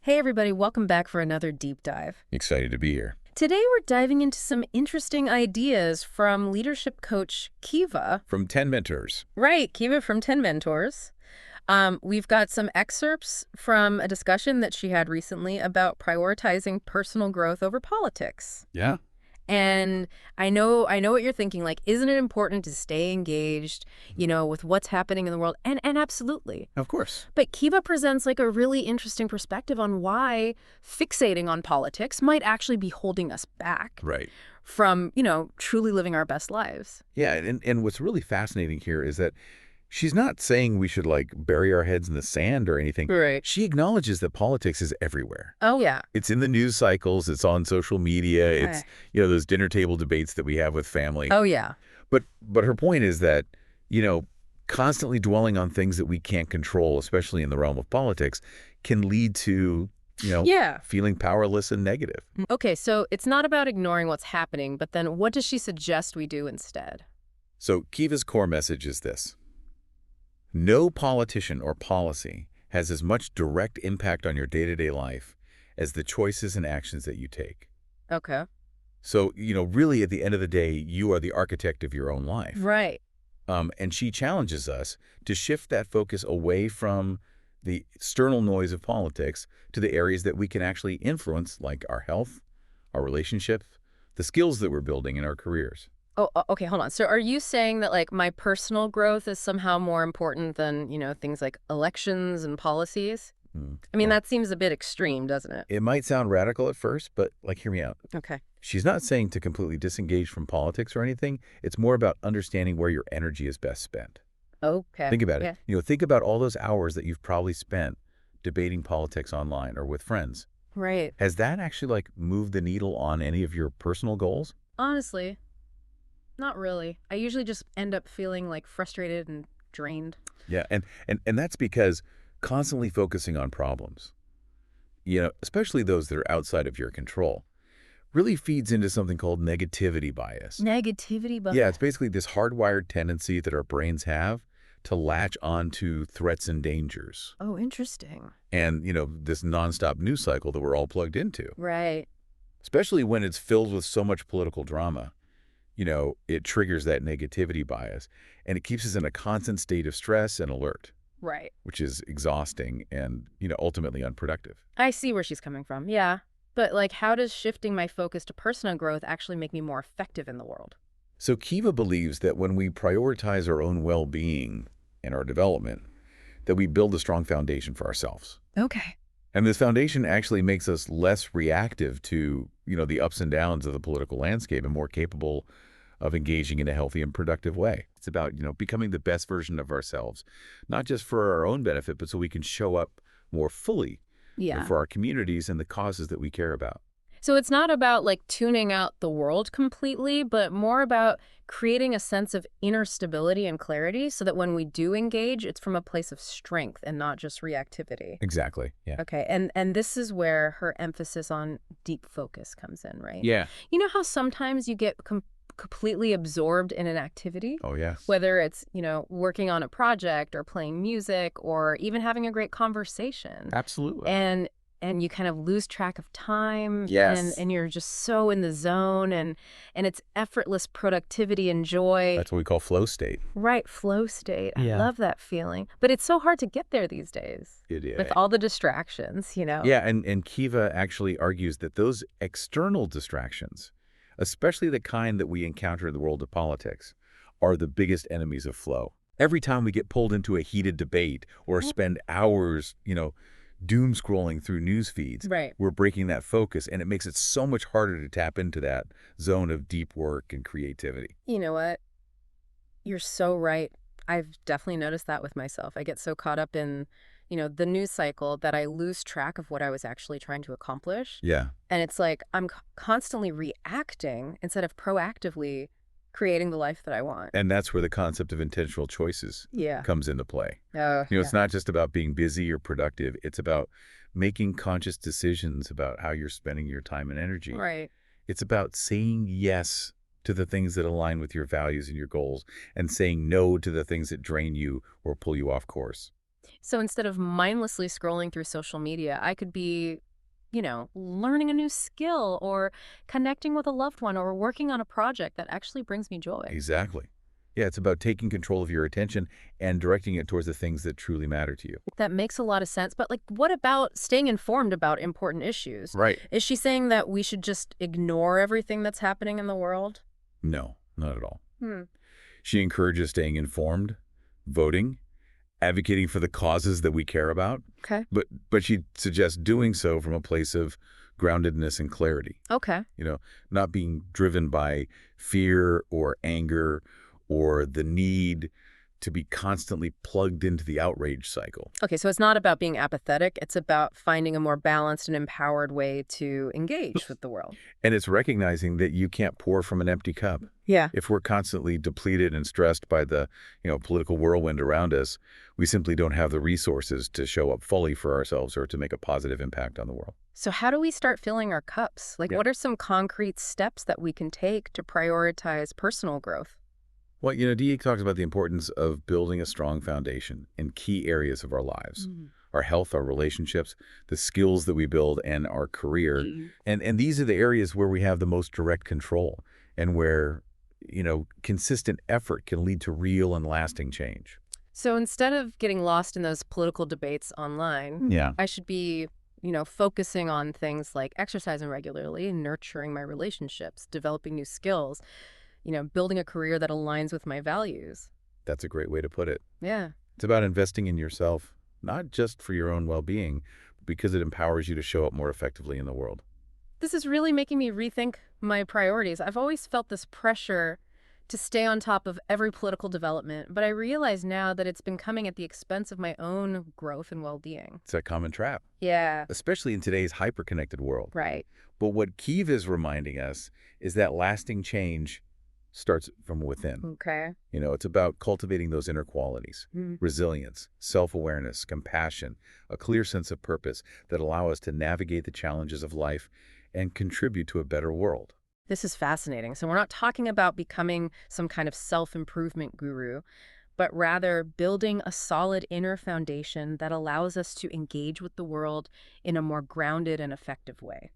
Hey everybody, welcome back for another deep dive. Excited to be here. Today we're diving into some interesting ideas from leadership coach Kiva. From 10 mentors. Right, Kiva from 10 Mentors. We've got some excerpts from a discussion that she had recently about prioritizing personal growth over politics. Yeah. And I know what you're thinking, like, isn't it important to stay engaged, with what's happening in the world? And absolutely. Of course. But Kiva presents like a really interesting perspective on why fixating on politics might actually be holding us back Right. from, truly living our best lives. Yeah, and what's really fascinating here is that she's not saying we should, bury our heads in the sand or anything. Right. She acknowledges that politics is everywhere. Oh, yeah. It's in the news cycles. It's on social media. It's, those dinner table debates that we have with family. Oh, yeah. But her point is that, constantly dwelling on things that we can't control, especially in the realm of politics, can lead to, feeling powerless and negative. Okay, so it's not about ignoring what's happening, but then what does she suggest we do instead? So Kiva's core message is this. No politician or policy has as much direct impact on your day-to-day life as the choices and actions that you take. Okay. So, really at the end of the day, you are the architect of your own life. Right. And she challenges us to shift that focus away from the external noise of politics to the areas that we can actually influence, like our health, our relationships, the skills that we're building in our careers. Oh, okay, hold on. So are you saying that, like, my personal growth is somehow more important than, things like elections and policies? I mean, that seems a bit extreme, doesn't it? It might sound radical at first, but, hear me out. Okay. She's not saying to completely disengage from politics or anything. It's more about understanding where your energy is best spent. Okay. Think about Yeah. it. Think about all those hours that you've probably spent debating politics online or with friends. Right. Has that actually, moved the needle on any of your personal goals? Honestly, not really. I usually just end up feeling, like, frustrated and drained. Yeah, and that's because constantly focusing on problems, especially those that are outside of your control, really feeds into something called negativity bias. Negativity bias? Yeah, it's basically this hardwired tendency that our brains have to latch on to threats and dangers. Oh, interesting. And, this nonstop news cycle that we're all plugged into. Right. Especially when it's filled with so much political drama. It triggers that negativity bias, and it keeps us in a constant state of stress and alert. Right. Which is exhausting and, ultimately unproductive. I see where she's coming from, yeah. But, like, how does shifting my focus to personal growth actually make me more effective in the world? So Kiva believes that when we prioritize our own well-being and our development, that we build a strong foundation for ourselves. Okay. And this foundation actually makes us less reactive to, the ups and downs of the political landscape and more capable of engaging in a healthy and productive way. It's about, becoming the best version of ourselves, not just for our own benefit, but so we can show up more fully for our communities and the causes that we care about. So it's not about, like, tuning out the world completely, but more about creating a sense of inner stability and clarity so that when we do engage, it's from a place of strength and not just reactivity. Exactly. Yeah. Okay. And this is where her emphasis on deep focus comes in, right? Yeah. You know how sometimes you get completely absorbed in an activity? Oh, yeah. Whether it's, working on a project or playing music or even having a great conversation. Absolutely. And you kind of lose track of time. Yes. And you're just so in the zone and it's effortless productivity and joy. That's what we call flow state. Right, flow state. Yeah. I love that feeling. But it's so hard to get there these days. It is. With all the distractions, Yeah, and Kiva actually argues that those external distractions, especially the kind that we encounter in the world of politics, are the biggest enemies of flow. Every time we get pulled into a heated debate or spend hours, doom scrolling through news feeds, right, we're breaking that focus, and it makes it so much harder to tap into that zone of deep work and creativity. You know what? You're so right. I've definitely noticed that with myself. I get so caught up in, the news cycle that I lose track of what I was actually trying to accomplish. Yeah. And it's like I'm constantly reacting instead of proactively creating the life that I want. And that's where the concept of intentional choices comes into play. It's not just about being busy or productive. It's about making conscious decisions about how you're spending your time and energy. Right. It's about saying yes to the things that align with your values and your goals and saying no to the things that drain you or pull you off course. So instead of mindlessly scrolling through social media, I could be, learning a new skill or connecting with a loved one or working on a project that actually brings me joy. Exactly. Yeah, it's about taking control of your attention and directing it towards the things that truly matter to you. That makes a lot of sense. But, like, what about staying informed about important issues? Right. Is she saying that we should just ignore everything that's happening in the world? No, not at all. Hmm. She encourages staying informed, voting, advocating for the causes that we care about, Okay. but she suggests doing so from a place of groundedness and clarity. Okay. Not being driven by fear or anger or the need to be constantly plugged into the outrage cycle. Okay, so it's not about being apathetic. It's about finding a more balanced and empowered way to engage with the world. And it's recognizing that you can't pour from an empty cup. Yeah. If we're constantly depleted and stressed by the, political whirlwind around us, we simply don't have the resources to show up fully for ourselves or to make a positive impact on the world. So how do we start filling our cups? Like, Yeah. what are some concrete steps that we can take to prioritize personal growth? Well, Dee talks about the importance of building a strong foundation in key areas of our lives. Our health, our relationships, the skills that we build, and our career. And these are the areas where we have the most direct control and where, consistent effort can lead to real and lasting change. So instead of getting lost in those political debates online, Yeah. I should be, focusing on things like exercising regularly, nurturing my relationships, developing new skills, building a career that aligns with my values. That's a great way to put it. Yeah. It's about investing in yourself, not just for your own well-being, but because it empowers you to show up more effectively in the world. This is really making me rethink my priorities. I've always felt this pressure to stay on top of every political development, but I realize now that it's been coming at the expense of my own growth and well-being. It's a common trap, Yeah, especially in today's hyper-connected world. right. But what Kiev is reminding us is that lasting change starts from within. Okay. It's about cultivating those inner qualities, resilience, self-awareness, compassion, a clear sense of purpose that allow us to navigate the challenges of life and contribute to a better world. This is fascinating. So we're not talking about becoming some kind of self-improvement guru, but rather building a solid inner foundation that allows us to engage with the world in a more grounded and effective way.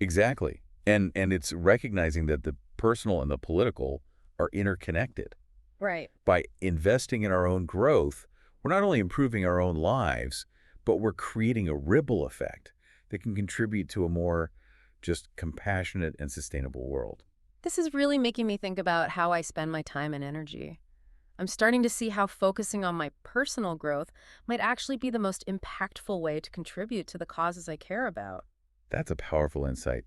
Exactly. And it's recognizing that the personal and the political are interconnected. Right. By investing in our own growth, we're not only improving our own lives, but we're creating a ripple effect that can contribute to a more just compassionate and sustainable world. This is really making me think about how I spend my time and energy. I'm starting to see how focusing on my personal growth might actually be the most impactful way to contribute to the causes I care about. That's a powerful insight.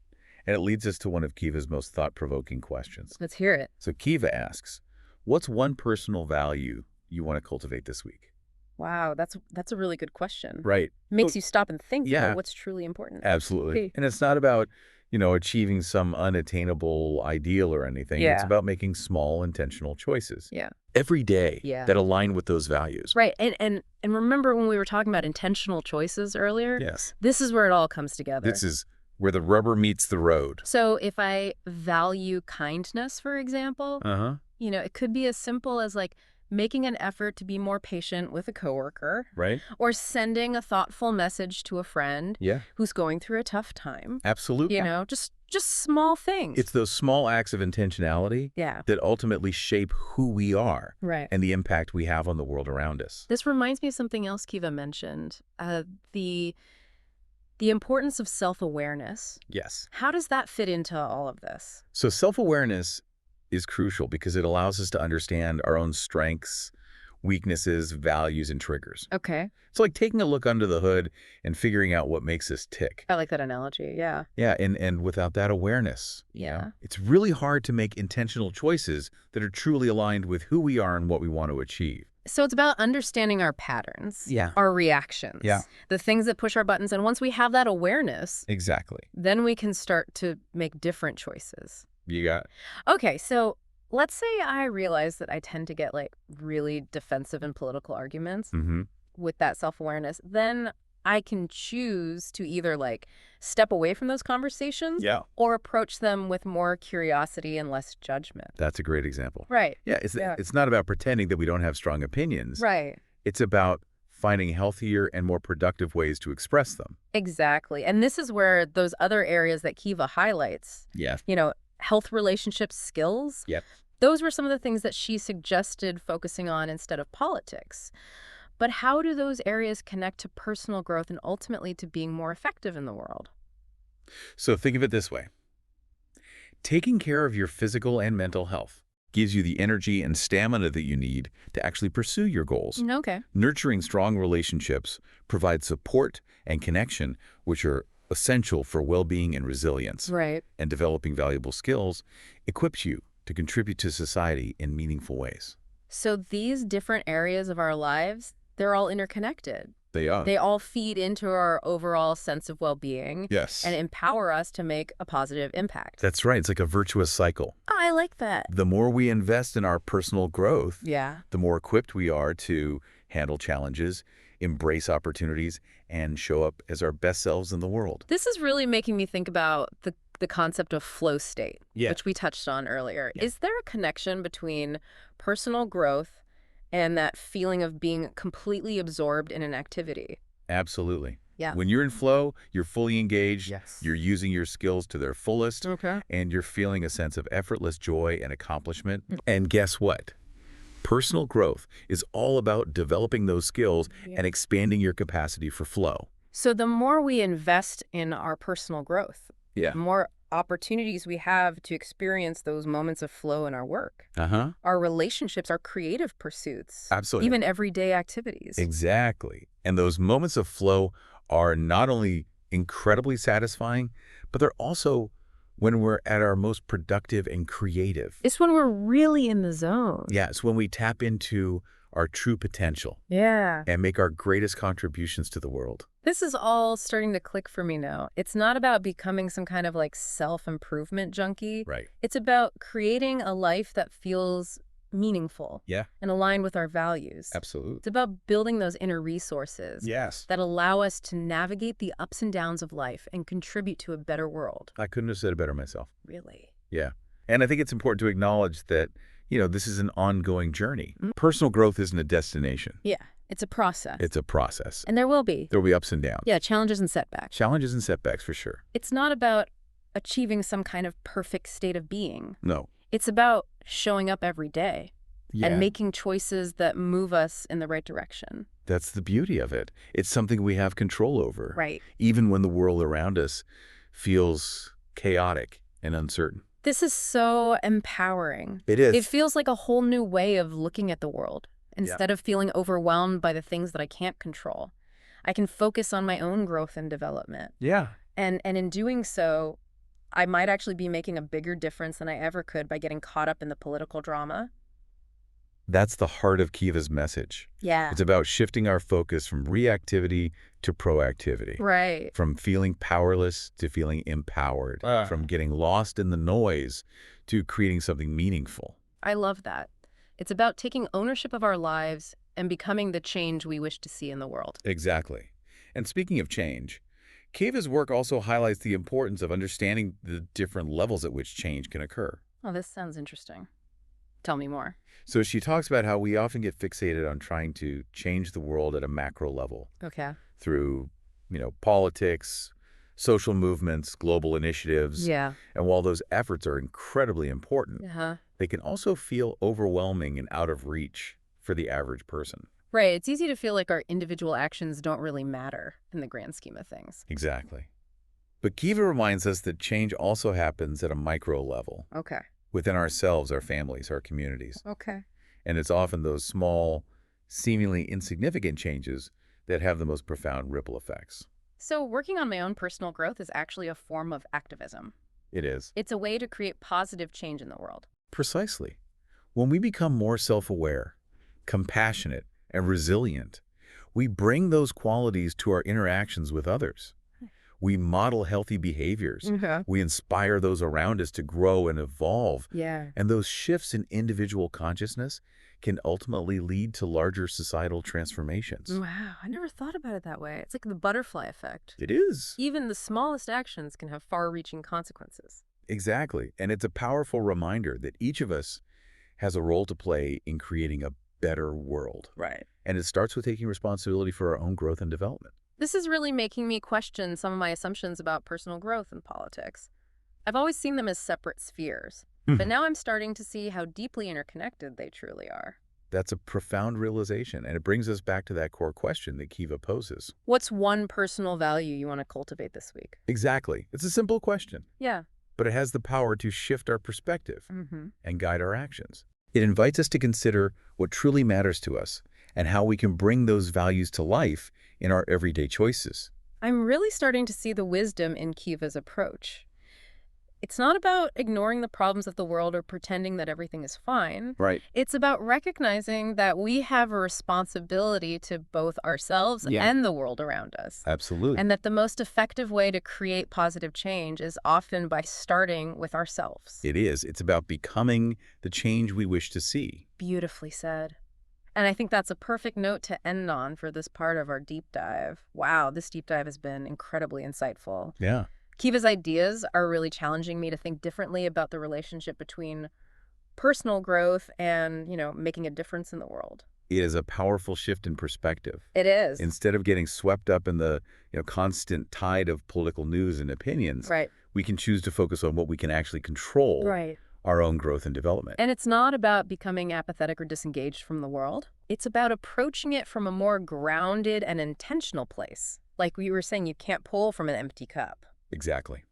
And it leads us to one of Kiva's most thought-provoking questions. Let's hear it. So Kiva asks, what's one personal value you want to cultivate this week? Wow, that's a really good question. Right. Makes you stop and think Yeah. about what's truly important. Absolutely. Hey. And it's not about, achieving some unattainable ideal or anything. Yeah. It's about making small, intentional choices Yeah. every day Yeah. that align with those values. Right. And remember when we were talking about intentional choices earlier? Yes. This is where it all comes together. This is where the rubber meets the road. So if I value kindness, for example, Uh-huh. it could be as simple as like making an effort to be more patient with a coworker Right? or sending a thoughtful message to a friend Yeah. who's going through a tough time. Absolutely. Just small things. It's those small acts of intentionality Yeah. that ultimately shape who we are Right. and the impact we have on the world around us. This reminds me of something else Kiva mentioned, the importance of self-awareness. Yes. How does that fit into all of this? So self-awareness is crucial because it allows us to understand our own strengths, weaknesses, values, and triggers. Okay. It's like taking a look under the hood and figuring out what makes us tick. I like that analogy. Yeah. Yeah, and without that awareness, Yeah. it's really hard to make intentional choices that are truly aligned with who we are and what we want to achieve. So it's about understanding our patterns, Yeah. our reactions, Yeah. the things that push our buttons. And once we have that awareness, Exactly. then we can start to make different choices. You got Okay, so let's say I realize that I tend to get like really defensive in political arguments with that self-awareness. Then I can choose to either like step away from those conversations Yeah. or approach them with more curiosity and less judgment. That's a great example. Right. Yeah, it's not about pretending that we don't have strong opinions. Right. It's about finding healthier and more productive ways to express them. Exactly. And this is where those other areas that Kiva highlights, Yeah. health relationships skills, Yep. those were some of the things that she suggested focusing on instead of politics. But how do those areas connect to personal growth and ultimately to being more effective in the world? So think of it this way. Taking care of your physical and mental health gives you the energy and stamina that you need to actually pursue your goals. Okay. Nurturing strong relationships provides support and connection, which are essential for well-being and resilience. Right. And developing valuable skills equips you to contribute to society in meaningful ways. So these different areas of our lives, they're all interconnected. They are. They all feed into our overall sense of well-being Yes. and empower us to make a positive impact. That's right. It's like a virtuous cycle. Oh, I like that. The more we invest in our personal growth, Yeah. the more equipped we are to handle challenges, embrace opportunities, and show up as our best selves in the world. This is really making me think about the concept of flow state, Yeah. which we touched on earlier. Yeah. Is there a connection between personal growth and that feeling of being completely absorbed in an activity? Absolutely. Yeah. When you're in flow, you're fully engaged, Yes. you're using your skills to their fullest, Okay. and you're feeling a sense of effortless joy and accomplishment. And guess what? Personal growth is all about developing those skills and expanding your capacity for flow. So the more we invest in our personal growth, Yeah. the more opportunities we have to experience those moments of flow in our work, Uh-huh. our relationships, our creative pursuits, Absolutely. even everyday activities. Exactly. And those moments of flow are not only incredibly satisfying, but they're also when we're at our most productive and creative. It's when we're really in the zone. Yeah, it's when we tap into our true potential Yeah. and make our greatest contributions to the world. This is all starting to click for me now. It's not about becoming some kind of like self-improvement junkie. Right. It's about creating a life that feels meaningful Yeah, and aligned with our values. absolutely. It's about building those inner resources Yes. that allow us to navigate the ups and downs of life and contribute to a better world. I couldn't have said it better myself. Really. Yeah. And I think it's important to acknowledge that, this is an ongoing journey. Mm. Personal growth isn't a destination. Yeah. It's a process. It's a process. And there will be. There will be ups and downs. Yeah, challenges and setbacks. Challenges and setbacks for sure. It's not about achieving some kind of perfect state of being. No. It's about showing up every day Yeah. and making choices that move us in the right direction. That's the beauty of it. It's something we have control over. Right. Even when the world around us feels chaotic and uncertain. This is so empowering. It is. It feels like a whole new way of looking at the world. Instead of feeling overwhelmed by the things that I can't control, I can focus on my own growth and development. Yeah. And in doing so, I might actually be making a bigger difference than I ever could by getting caught up in the political drama. That's the heart of Kiva's message. Yeah. It's about shifting our focus from reactivity to proactivity. Right. From feeling powerless to feeling empowered. From getting lost in the noise to creating something meaningful. I love that. It's about taking ownership of our lives and becoming the change we wish to see in the world. Exactly. And speaking of change, Kiva's work also highlights the importance of understanding the different levels at which change can occur. Oh, this sounds interesting. Tell me more. So she talks about how we often get fixated on trying to change the world at a macro level Okay. through, politics, social movements, global initiatives. Yeah. And while those efforts are incredibly important, Uh-huh. they can also feel overwhelming and out of reach for the average person. Right. It's easy to feel like our individual actions don't really matter in the grand scheme of things. Exactly. But Kiva reminds us that change also happens at a micro level, Okay. within ourselves, our families, our communities. Okay. And it's often those small, seemingly insignificant changes that have the most profound ripple effects. So working on my own personal growth is actually a form of activism. It is. It's a way to create positive change in the world. Precisely. When we become more self-aware, compassionate, and resilient, we bring those qualities to our interactions with others. We model healthy behaviors. Okay. We inspire those around us to grow and evolve. Yeah. And those shifts in individual consciousness can ultimately lead to larger societal transformations. Wow. I never thought about it that way. It's like the butterfly effect. It is. Even the smallest actions can have far-reaching consequences. Exactly. And it's a powerful reminder that each of us has a role to play in creating a better world. Right. And it starts with taking responsibility for our own growth and development. This is really making me question some of my assumptions about personal growth and politics. I've always seen them as separate spheres, but Mhm. now I'm starting to see how deeply interconnected they truly are. That's a profound realization, and it brings us back to that core question that Kiva poses. What's one personal value you want to cultivate this week? Exactly. It's a simple question, Yeah. but it has the power to shift our perspective Mm-hmm. and guide our actions. It invites us to consider what truly matters to us and how we can bring those values to life in our everyday choices. I'm really starting to see the wisdom in Kiva's approach. It's not about ignoring the problems of the world or pretending that everything is fine. Right. It's about recognizing that we have a responsibility to both ourselves Yeah. and the world around us. Absolutely. And that the most effective way to create positive change is often by starting with ourselves. It is. It's about becoming the change we wish to see. Beautifully said. And I think that's a perfect note to end on for this part of our deep dive. Wow, this deep dive has been incredibly insightful. Yeah. Kiva's ideas are really challenging me to think differently about the relationship between personal growth and, making a difference in the world. It is a powerful shift in perspective. It is. Instead of getting swept up in the constant tide of political news and opinions, Right. we can choose to focus on what we can actually control, Right. our own growth and development. And it's not about becoming apathetic or disengaged from the world. It's about approaching it from a more grounded and intentional place. Like we were saying, you can't pull from an empty cup. Exactly.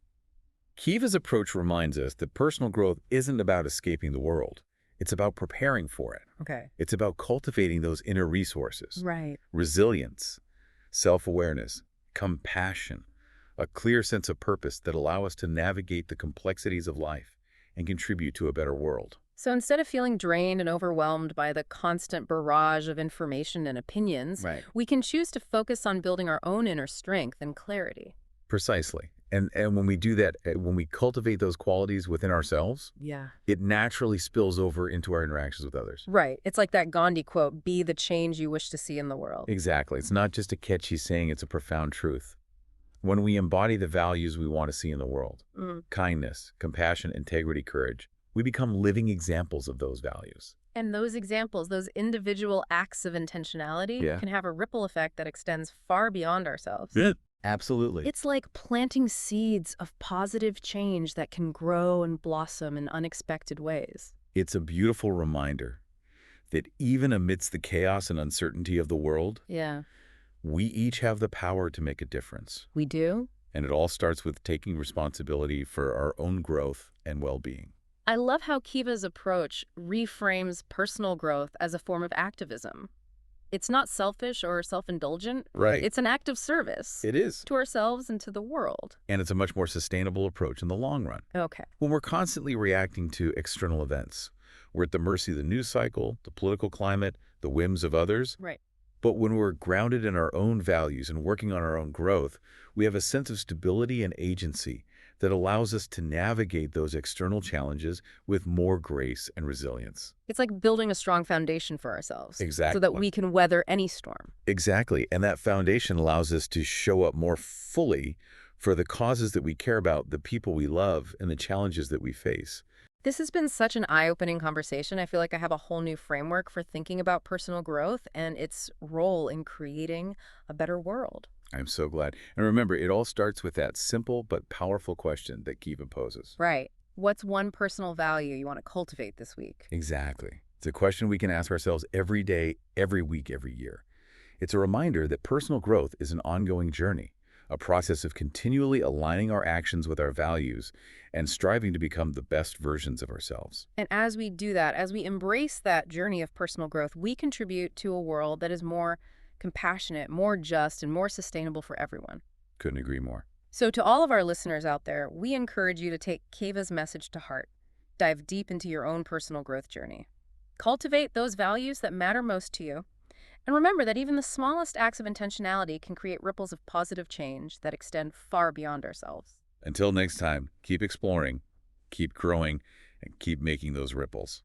Kiva's approach reminds us that personal growth isn't about escaping the world. It's about preparing for it. Okay. It's about cultivating those inner resources, Right. resilience, self-awareness, compassion, a clear sense of purpose that allow us to navigate the complexities of life and contribute to a better world. So instead of feeling drained and overwhelmed by the constant barrage of information and opinions, Right. we can choose to focus on building our own inner strength and clarity. Precisely. And when we do that, when we cultivate those qualities within ourselves, Yeah. it naturally spills over into our interactions with others. Right. It's like that Gandhi quote, be the change you wish to see in the world. Exactly. It's not just a catchy saying, it's a profound truth. When we embody the values we want to see in the world, kindness, compassion, integrity, courage, we become living examples of those values. And those examples, those individual acts of intentionality, Yeah. can have a ripple effect that extends far beyond ourselves. Yeah. Absolutely. It's like planting seeds of positive change that can grow and blossom in unexpected ways. It's a beautiful reminder that even amidst the chaos and uncertainty of the world, Yeah. we each have the power to make a difference. We do? And it all starts with taking responsibility for our own growth and well-being. I love how Kiva's approach reframes personal growth as a form of activism. It's not selfish or self-indulgent. Right. It's an act of service It is. to ourselves and to the world. And it's a much more sustainable approach in the long run. Okay. When we're constantly reacting to external events, we're at the mercy of the news cycle, the political climate, the whims of others. Right. But when we're grounded in our own values and working on our own growth, we have a sense of stability and agency that allows us to navigate those external challenges with more grace and resilience. It's like building a strong foundation for ourselves. Exactly. So that we can weather any storm. Exactly. And that foundation allows us to show up more fully for the causes that we care about, the people we love, and the challenges that we face. This has been such an eye-opening conversation. I feel like I have a whole new framework for thinking about personal growth and its role in creating a better world. I'm so glad. And remember, it all starts with that simple but powerful question that Kiva poses. Right. What's one personal value you want to cultivate this week? Exactly. It's a question we can ask ourselves every day, every week, every year. It's a reminder that personal growth is an ongoing journey, a process of continually aligning our actions with our values and striving to become the best versions of ourselves. And as we do that, as we embrace that journey of personal growth, we contribute to a world that is more compassionate, more just, and more sustainable for everyone. Couldn't agree more. So to all of our listeners out there, we encourage you to take Kiva's message to heart. Dive deep into your own personal growth journey. Cultivate those values that matter most to you. And remember that even the smallest acts of intentionality can create ripples of positive change that extend far beyond ourselves. Until next time, keep exploring, keep growing, and keep making those ripples.